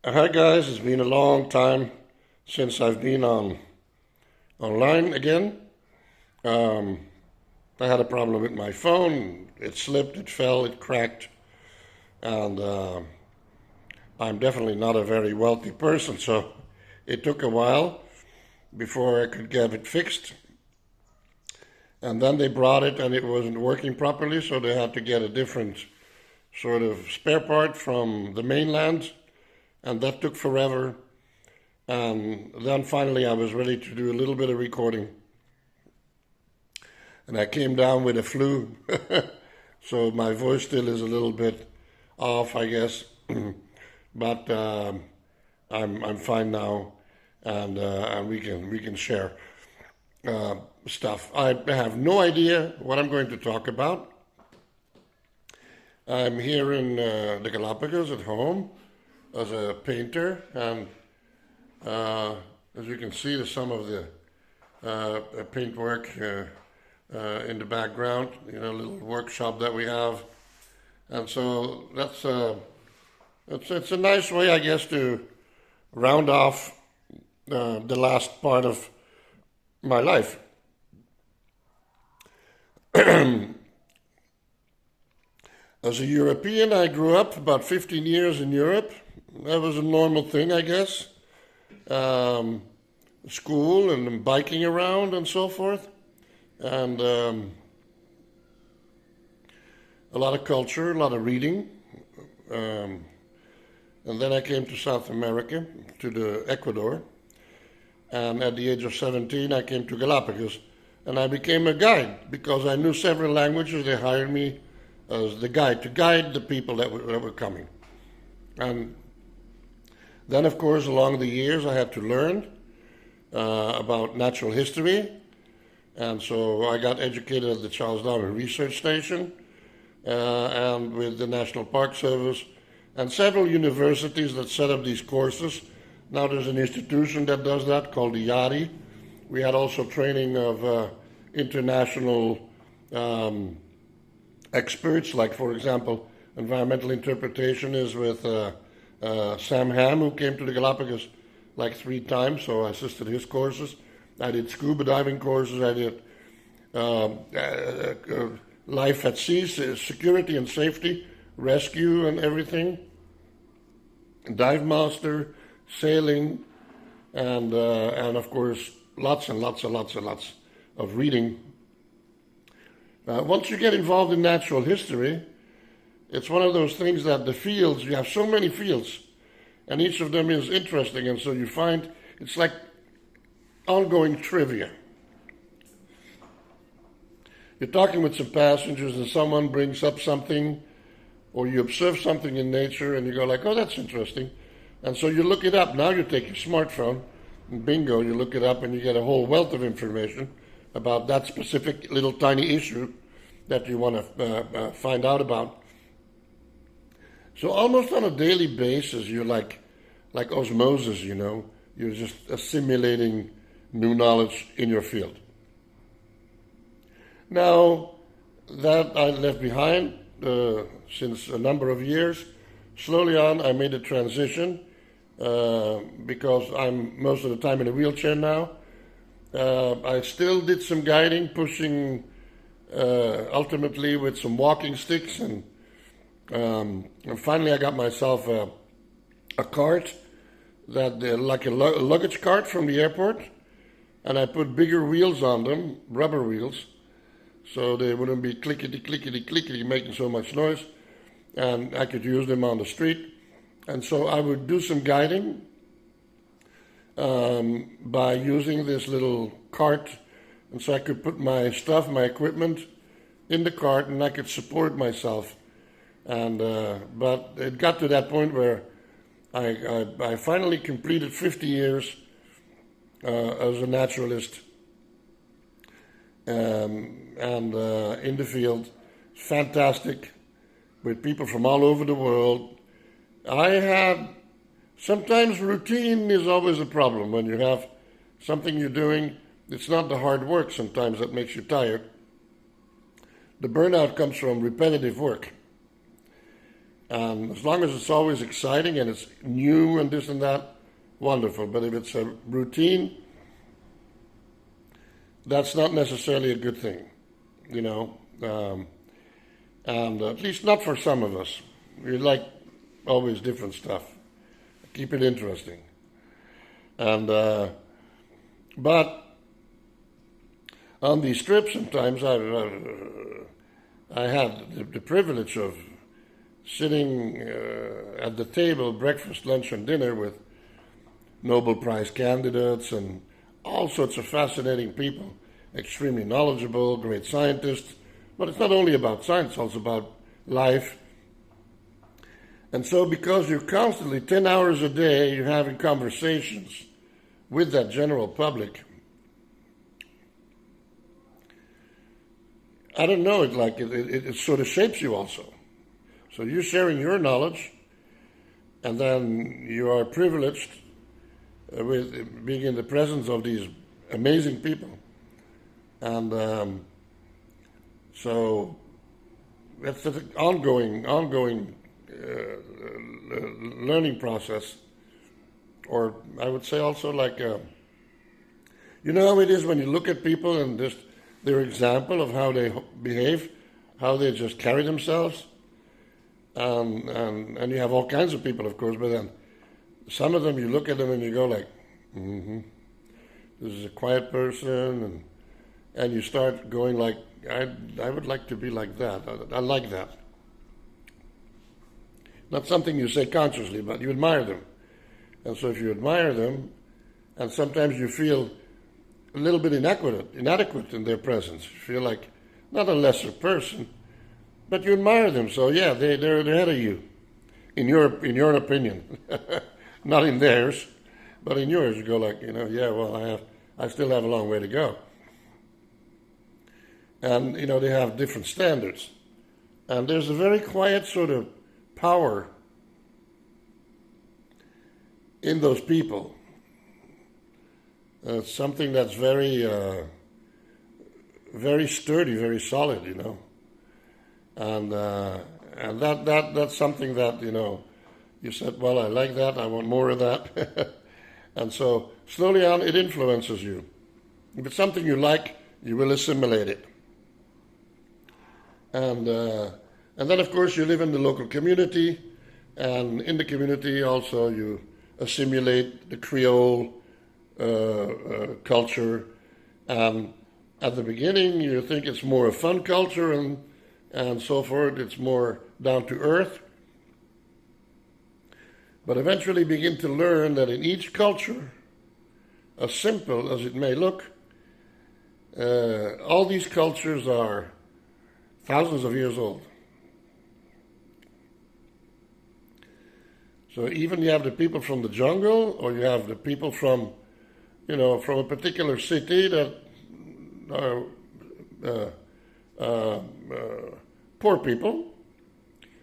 Hi guys, it's been a long time since I've been online again. Um, I had a problem with my phone. It slipped, it fell, it cracked, and I'm definitely not a very wealthy person, so it took a while before I could get it fixed. And then they brought it and it wasn't working properly, so they had to get a different sort of spare part from the mainland, and that took forever. And then finally, I was ready to do a little bit of recording, and I came down with a flu, so my voice still is a little bit off, I guess. But I'm fine now, and we can share stuff. I have no idea what I'm going to talk about. I'm here in the Galapagos at home as a painter, and uh, as you can see, there's some of the paintwork in the background. A little workshop that we have, and so it's a nice way, I guess, to round off the last part of my life. As a European, I grew up about 15 years in Europe. That was a normal thing, I guess. Um, School and biking around and so forth, and a lot of culture, a lot of reading. Um, and then I came to South America, to the Ecuador, and at the age of 17, I came to Galapagos, and I became a guide because I knew several languages. They hired me as the guide to guide the people that were coming. And then, of course, along the years, I had to learn about natural history, and so I got educated at the Charles Darwin Research Station and with the National Park Service and several universities that set up these courses. Now there's an institution that does that called the YARI. We had also training of international um, experts, like, for example, environmental interpretation is with Sam Ham, who came to the Galapagos like 3 times, so I assisted his courses. I did scuba diving courses. I did life at sea, security and safety, rescue and everything, dive master, sailing, and of course lots and lots and lots and lots of reading. Once you get involved in natural history, it's one of those things that the fields, you have so many fields, and each of them is interesting, and so you find it's like ongoing trivia. You're talking with some passengers, and someone brings up something, or you observe something in nature, and you go like, "Oh, that's interesting," and so you look it up. Now you take your smartphone, and bingo, you look it up, and you get a whole wealth of information about that specific little tiny issue that you want to find out about. So almost on a daily basis, you're like osmosis, You're just assimilating new knowledge in your field. Now that I left behind since a number of years, slowly on I made a transition because I'm most of the time in a wheelchair now. I still did some guiding, pushing ultimately with some walking sticks, and finally I got myself a cart that like a luggage cart from the airport, and I put bigger wheels on them, rubber wheels, so they wouldn't be clickety clickety clickety making so much noise, and I could use them on the street. And so I would do some guiding by using this little cart, and so I could put my stuff, my equipment, in the cart, and I could support myself. And but it got to that point where I finally completed 50 years as a naturalist, and in the field. Fantastic, with people from all over the world. I had sometimes routine is always a problem when you have something you're doing. It's not the hard work sometimes that makes you tired. The burnout comes from repetitive work. As long as it's always exciting and it's new and this and that, wonderful. But if it's a routine, that's not necessarily a good thing, you know. And at least not for some of us. We like always different stuff. Keep it interesting. And but on these trips, sometimes I had the privilege of sitting at the table, breakfast, lunch, and dinner with Nobel Prize candidates and all sorts of fascinating people, extremely knowledgeable, great scientists. But it's not only about science, it's also about life. And so because you're constantly 10 hours a day, you're having conversations with that general public, I don't know, it sort of shapes you also. So you're sharing your knowledge, and then you are privileged with being in the presence of these amazing people. And so that's an ongoing learning process. Or I would say also you know how it is when you look at people and just their example of how they behave, how they just carry themselves. And you have all kinds of people, of course, but then some of them, you look at them and you go like, this is a quiet person, and you start going like, I would like to be like that. I like that. Not something you say consciously, but you admire them. And so if you admire them, and sometimes you feel a little bit inadequate in their presence, you feel like not a lesser person, but you admire them. So yeah, they're ahead of you, in your opinion, not in theirs, but in yours. You go like, yeah, well, I still have a long way to go. And they have different standards, and there's a very quiet sort of power in those people. Something that's very, very sturdy, very solid, and that's something that you said, well, I like that, I want more of that, and so slowly on it influences you. If it's something you like, you will assimilate it, and then of course you live in the local community, and in the community also you assimilate the Creole culture. At the beginning, you think it's more a fun culture, and so forth. It's more down to earth. But eventually begin to learn that in each culture, as simple as it may look, all these cultures are thousands of years old. So even you have the people from the jungle, or you have the people from a particular city that are poor people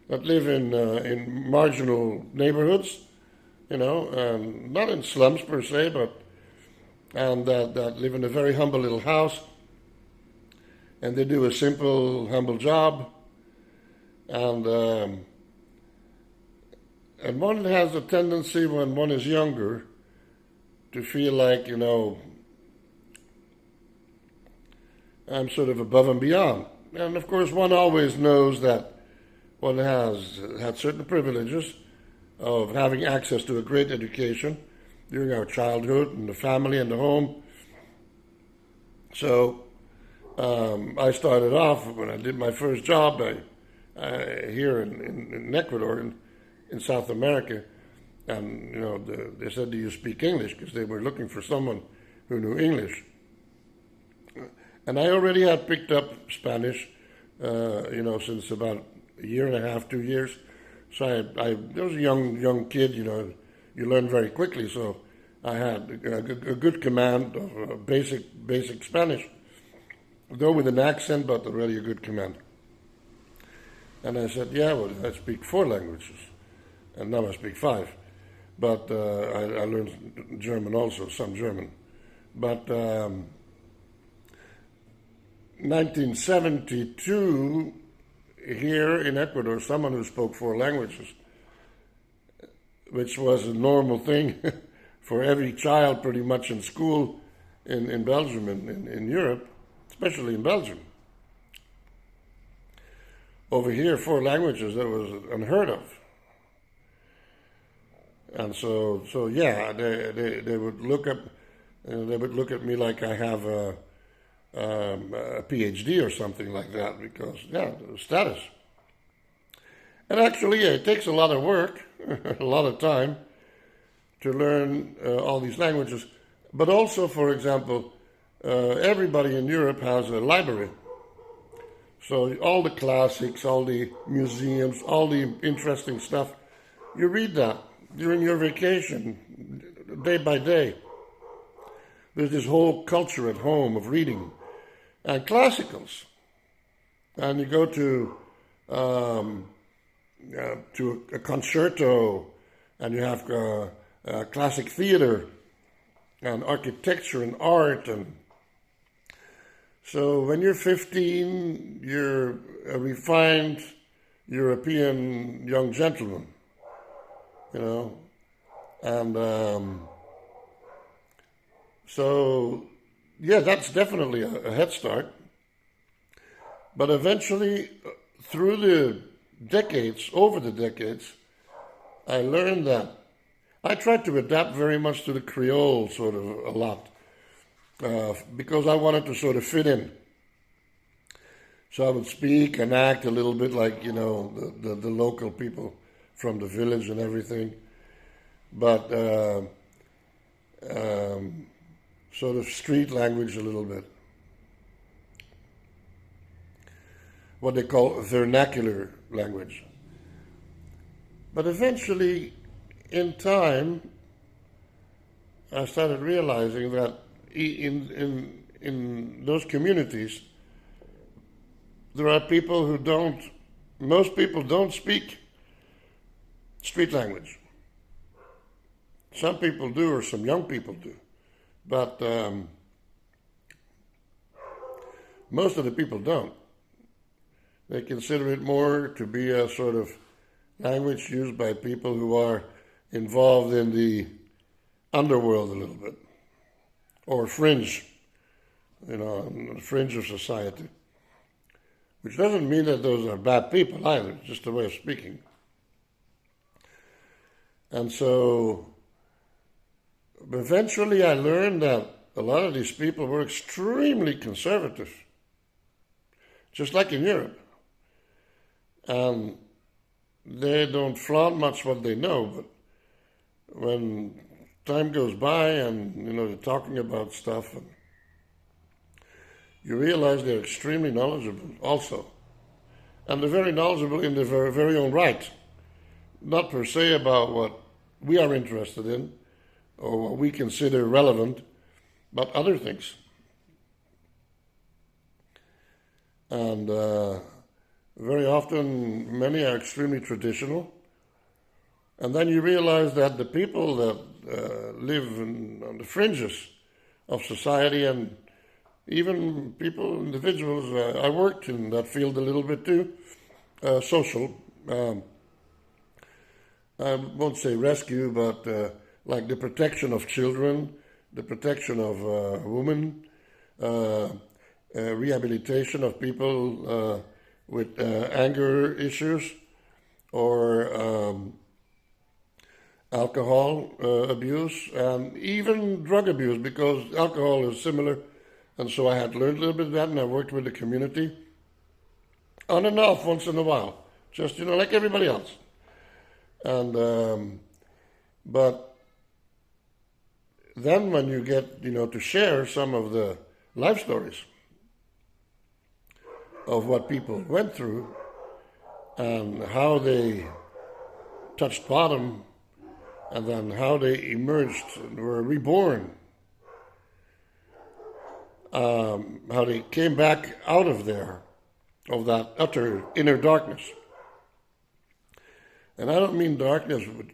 that live in marginal neighborhoods, not in slums per se, but that live in a very humble little house, and they do a simple, humble job, and one has a tendency when one is younger to feel like, I'm sort of above and beyond. And of course, one always knows that one has had certain privileges of having access to a great education during our childhood and the family and the home. So I started off when I did my first job here in Ecuador, in South America, and they said, do you speak English? Because they were looking for someone who knew English. And I already had picked up Spanish, since about a year and a half, 2 years. So I was a young kid, you learn very quickly. So I had a good command of basic Spanish, though with an accent, but already a good command. And I said, yeah, well, I speak 4 languages, and now I speak 5. But I learned German also, some German. But 1972, here in Ecuador, someone who spoke 4 languages, which was a normal thing for every child pretty much in school in Belgium and in Europe, especially in Belgium. Over here, 4 languages, that was unheard of. And so yeah, they would look up, they would look at me like I have a PhD or something like that, because yeah, status. And actually, yeah, it takes a lot of work, a lot of time to learn all these languages. But also, for example, everybody in Europe has a library. So all the classics, all the museums, all the interesting stuff, you read that during your vacation, day by day. There's this whole culture at home of reading. And classicals. And you go to a concerto, and you have classic theater, and architecture and art. And so when you're 15, you're a refined European young gentleman, you know. And so, yeah, that's definitely a head start. But eventually, through the decades, over the decades, I learned that I tried to adapt very much to the Creole sort of a lot, because I wanted to sort of fit in. So I would speak and act a little bit like, you know, the local people from the village and everything. But sort of street language a little bit. What they call vernacular language. But eventually, in time, I started realizing that in those communities, there are people who most people don't speak street language. Some people do, or some young people do. But most of the people don't. They consider it more to be a sort of language used by people who are involved in the underworld a little bit, or fringe, you know, on the fringe of society. Which doesn't mean that those are bad people either, it's just a way of speaking. And so eventually I learned that a lot of these people were extremely conservative, just like in Europe. And they don't flaunt much what they know, but when time goes by and, you know, they're talking about stuff, and you realize they're extremely knowledgeable also. And they're very knowledgeable in their very, very own right. Not per se about what we are interested in or what we consider relevant, but other things. And very often, many are extremely traditional. And then you realize that the people that live on the fringes of society, and even people, individuals, I worked in that field a little bit too, social, I won't say rescue, but like the protection of children, the protection of women, rehabilitation of people with anger issues, or alcohol abuse, and even drug abuse, because alcohol is similar. And so I had learned a little bit of that, and I worked with the community on and off once in a while, just, you know, like everybody else. And but then when you get, you know, to share some of the life stories of what people went through and how they touched bottom, and then how they emerged and were reborn, how they came back out of there, of that utter inner darkness. And I don't mean darkness with,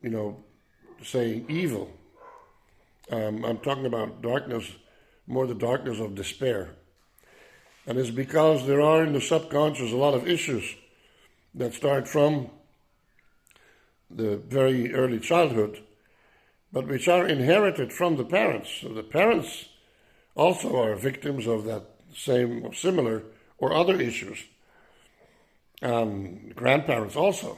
you know, saying evil. I'm talking about darkness, more the darkness of despair. And it's because there are in the subconscious a lot of issues that start from the very early childhood, but which are inherited from the parents. So the parents also are victims of that same or similar or other issues. Grandparents also.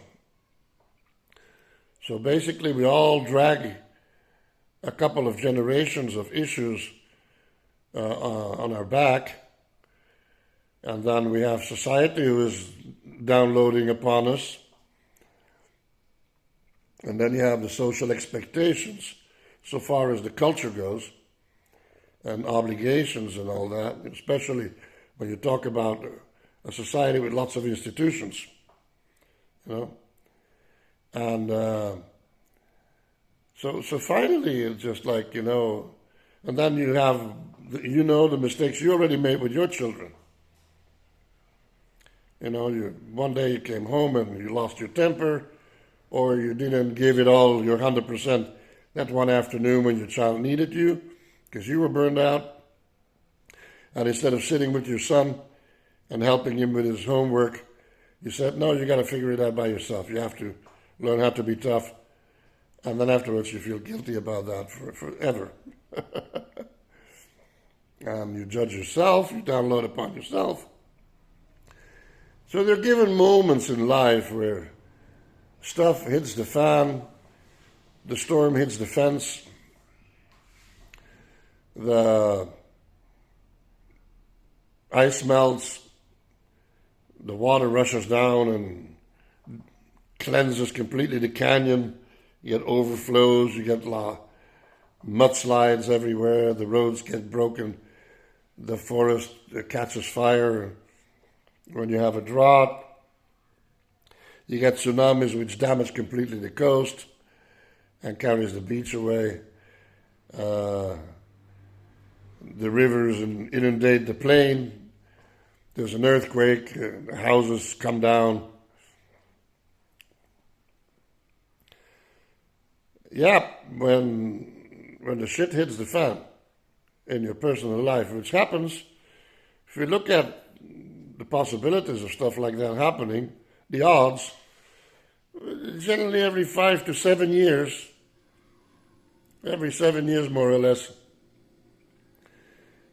So basically we all drag a couple of generations of issues on our back, and then we have society who is downloading upon us, and then you have the social expectations so far as the culture goes, and obligations and all that, especially when you talk about a society with lots of institutions, and so finally it's just like, and then you have, the mistakes you already made with your children. One day you came home and you lost your temper, or you didn't give it all your 100% that one afternoon when your child needed you because you were burned out. And instead of sitting with your son and helping him with his homework, you said, no, you got to figure it out by yourself. You have to learn how to be tough. And then afterwards you feel guilty about that forever. And you judge yourself, you download upon yourself. So there are given moments in life where stuff hits the fan, the storm hits the fence, the ice melts, the water rushes down and cleanses completely the canyon. You get overflows, you get mudslides everywhere, the roads get broken, the forest catches fire. When you have a drought, you get tsunamis which damage completely the coast and carries the beach away. The rivers inundate the plain. There's an earthquake, houses come down. Yeah, when the shit hits the fan in your personal life, which happens, if you look at the possibilities of stuff like that happening, the odds, generally every 5 to 7 years, every 7 years more or less,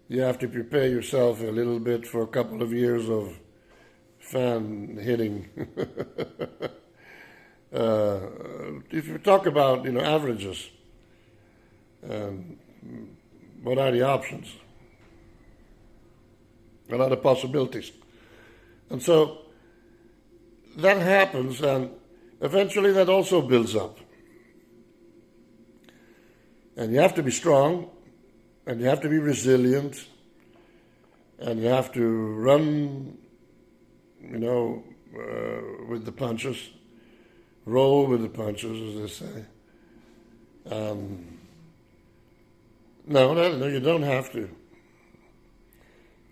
you have to prepare yourself a little bit for a couple of years of fan hitting. If you talk about, averages, what are the options? What are the possibilities? And so that happens, and eventually that also builds up. And you have to be strong, and you have to be resilient, and you have to run, with the punches, roll with the punches, as they say. No, you don't have to.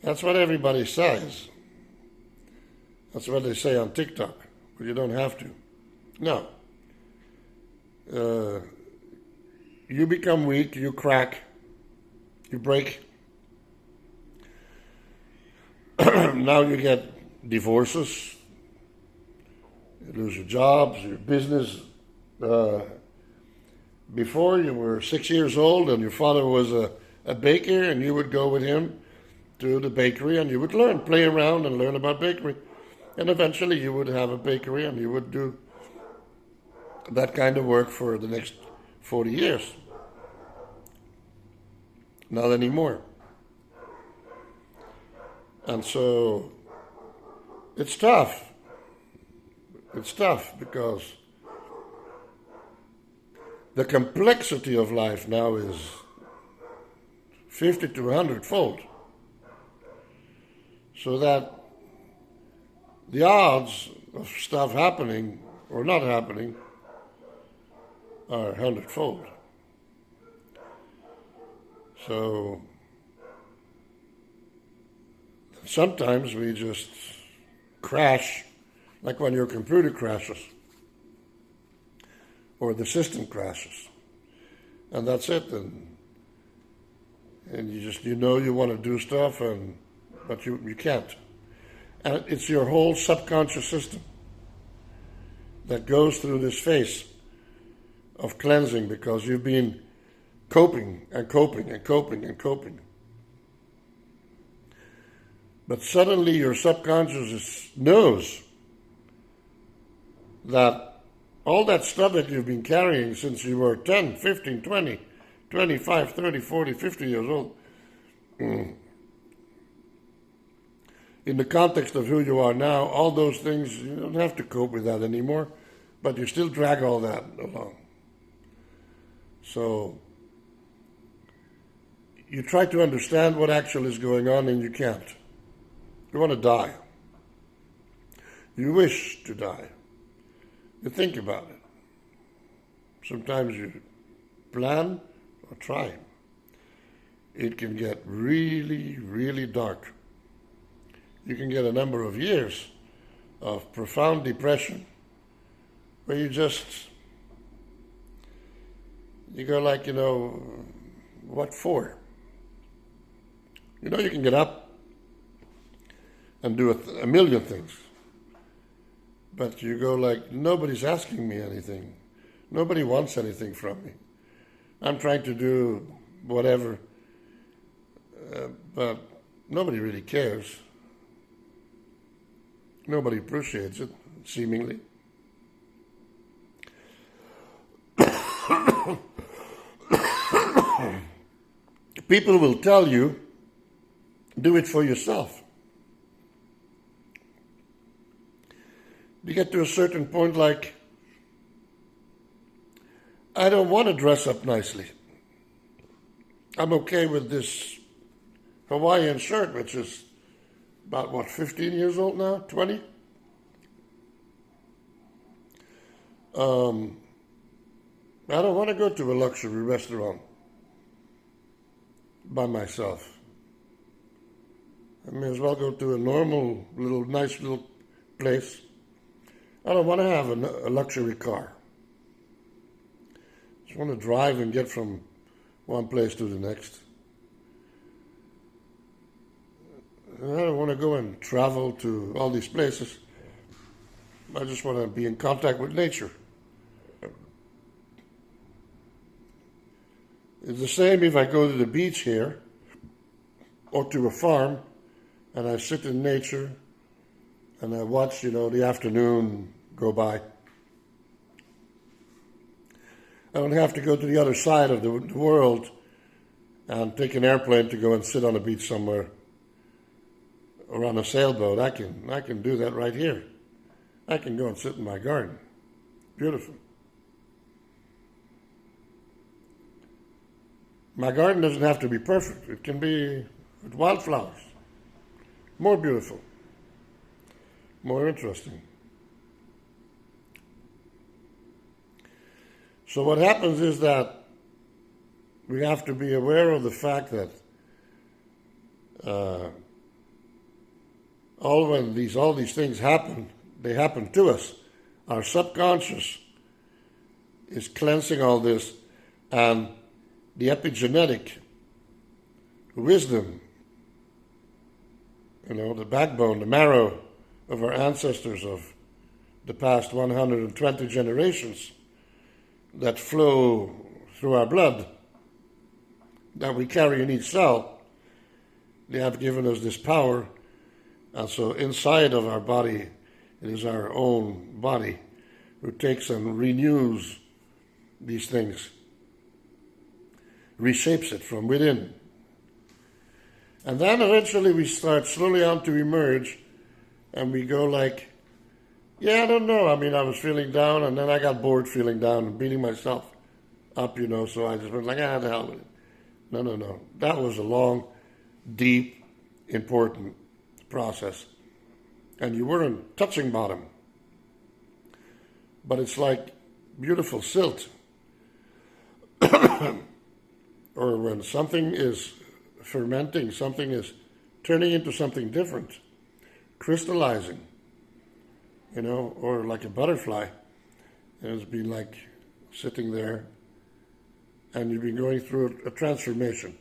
That's what everybody says. That's what they say on TikTok, but you don't have to. No. You become weak, you crack, you break. Now you get divorces, you lose your jobs, your business. Before you were 6 years old and your father was a baker, and you would go with him to the bakery and you would play around and learn about bakery. And eventually you would have a bakery and you would do that kind of work for the next 40 years. Not anymore. And so it's tough. It's tough because the complexity of life now is 50 to 100-fold. So that the odds of stuff happening or not happening are 100-fold. So sometimes we just crash, like when your computer crashes or the system crashes, and that's it. And you want to do stuff, and but you can't. And it's your whole subconscious system that goes through this phase of cleansing because you've been coping and coping and coping and coping. But suddenly your subconscious knows that all that stuff that you've been carrying since you were 10, 15, 20, 25, 30, 40, 50 years old, in the context of who you are now, all those things, you don't have to cope with that anymore, but you still drag all that along. So you try to understand what actually is going on and you can't. You want to die. You wish to die. You think about it. Sometimes you plan or try. It can get really, really dark. You can get a number of years of profound depression where you go like, what for? You can get up and do a million things. But you go like, nobody's asking me anything. Nobody wants anything from me. I'm trying to do whatever, but nobody really cares. Nobody appreciates it, seemingly. People will tell you, do it for yourself. You get to a certain point like, I don't want to dress up nicely. I'm okay with this Hawaiian shirt, which is about, 15 years old now? 20? I don't want to go to a luxury restaurant by myself. I may as well go to a normal, nice little place. I don't want to have a luxury car. I just want to drive and get from one place to the next. I don't want to go and travel to all these places. I just want to be in contact with nature. It's the same if I go to the beach here or to a farm and I sit in nature and I watch, the afternoon go by. I don't have to go to the other side of the world and take an airplane to go and sit on a beach somewhere or on a sailboat. I can do that right here. I can go and sit in my garden. Beautiful. My garden doesn't have to be perfect. It can be with wildflowers. More beautiful. More interesting. So what happens is that we have to be aware of the fact that all these things happen, they happen to us. Our subconscious is cleansing all this, and the epigenetic wisdom, the backbone, the marrow of our ancestors of the past 120 generations that flow through our blood, that we carry in each cell, they have given us this power. And so inside of our body, it is our own body who takes and renews these things, reshapes it from within. And then eventually we start slowly on to emerge, and we go like, I don't know. I was feeling down, and then I got bored feeling down and beating myself up, so I just went like, the hell with it. No. That was a long, deep, important process. And you weren't touching bottom. But it's like beautiful silt. Or when something is fermenting, something is turning into something different, crystallizing, or like a butterfly. And it's been like sitting there, and you've been going through a transformation.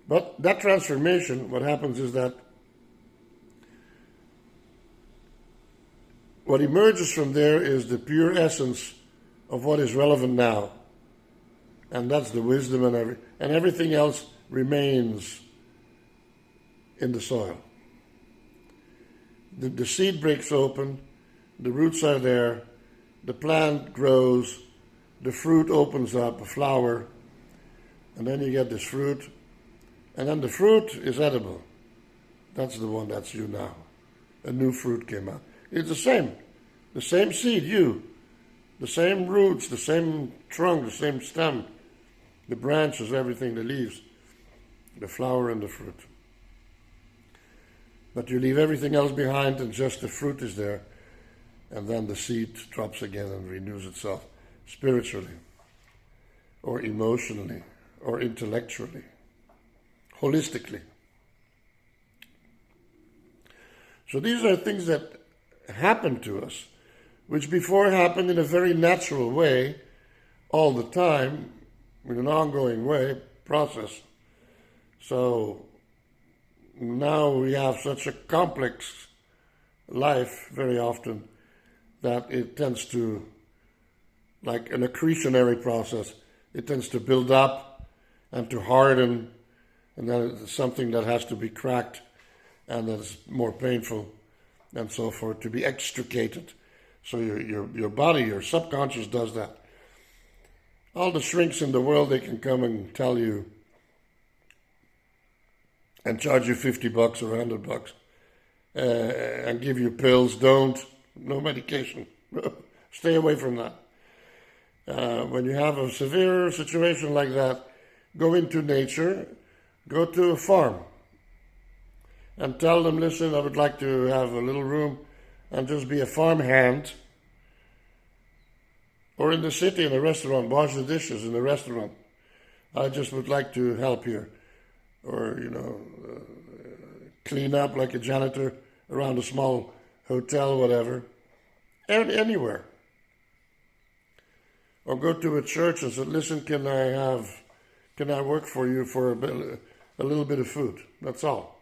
But that transformation, what happens is that what emerges from there is the pure essence of what is relevant now. And that's the wisdom, and everything else remains in the soil. The seed breaks open, the roots are there, the plant grows, the fruit opens up, a flower, and then you get this fruit, and then the fruit is edible. That's the one, that's you now. A new fruit came out. It's the same seed, you. The same roots, the same trunk, the same stem, the branches, everything, the leaves, the flower and the fruit. But you leave everything else behind and just the fruit is there, and then the seed drops again and renews itself spiritually, or emotionally, or intellectually, holistically. So these are things that happen to us, which before happened in a very natural way, all the time, in an ongoing way, process. So now we have such a complex life very often that it tends to, like an accretionary process, it tends to build up and to harden, and then it's something that has to be cracked and that's more painful and so forth, to be extricated. So your body, your subconscious does that. All the shrinks in the world, they can come and tell you and charge you $50 or $100 and give you pills. No medication. Stay away from that. When you have a severe situation like that, go into nature, go to a farm and tell them, listen, I would like to have a little room and just be a farm hand. Or in the city, in a restaurant, wash the dishes in the restaurant. I just would like to help here. Or, clean up like a janitor around a small hotel, whatever. Anywhere. Or go to a church and say, listen, can I work for you for a little bit of food? That's all.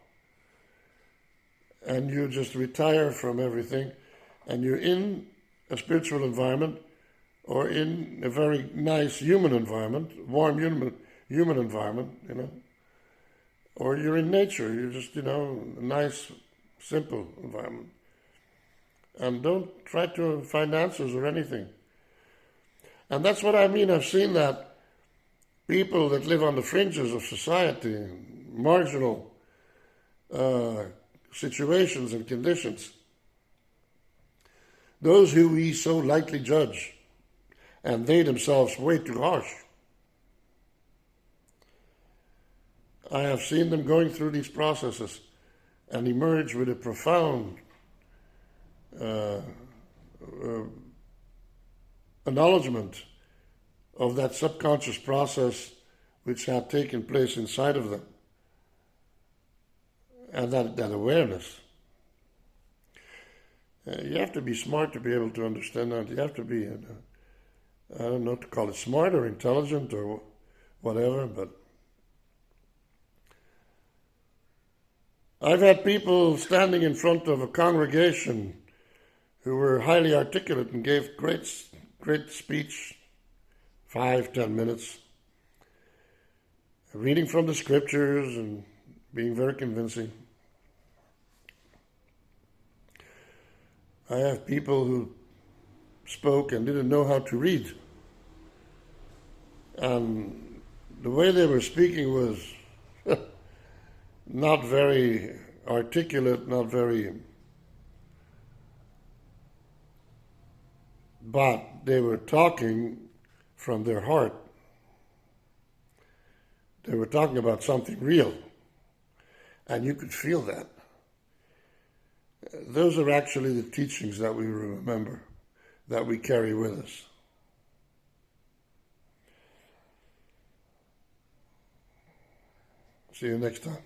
And you just retire from everything, and you're in a spiritual environment, or in a very nice human environment, warm human environment, or you're in nature, you're just, a nice, simple environment. And don't try to find answers or anything. And that's what I mean. I've seen that people that live on the fringes of society, marginal situations and conditions, those who we so lightly judge, and they themselves way too harsh. I have seen them going through these processes and emerge with a profound acknowledgement of that subconscious process which had taken place inside of them, and that awareness. You have to be smart to be able to understand that. You have to be, I don't know to call it smart or intelligent or whatever, but I've had people standing in front of a congregation who were highly articulate and gave great speech, 5-10 minutes, reading from the scriptures and being very convincing. I have people who spoke and didn't know how to read. And the way they were speaking was not very articulate, not very... But they were talking from their heart. They were talking about something real. And you could feel that. Those are actually the teachings that we remember, that we carry with us. See you next time.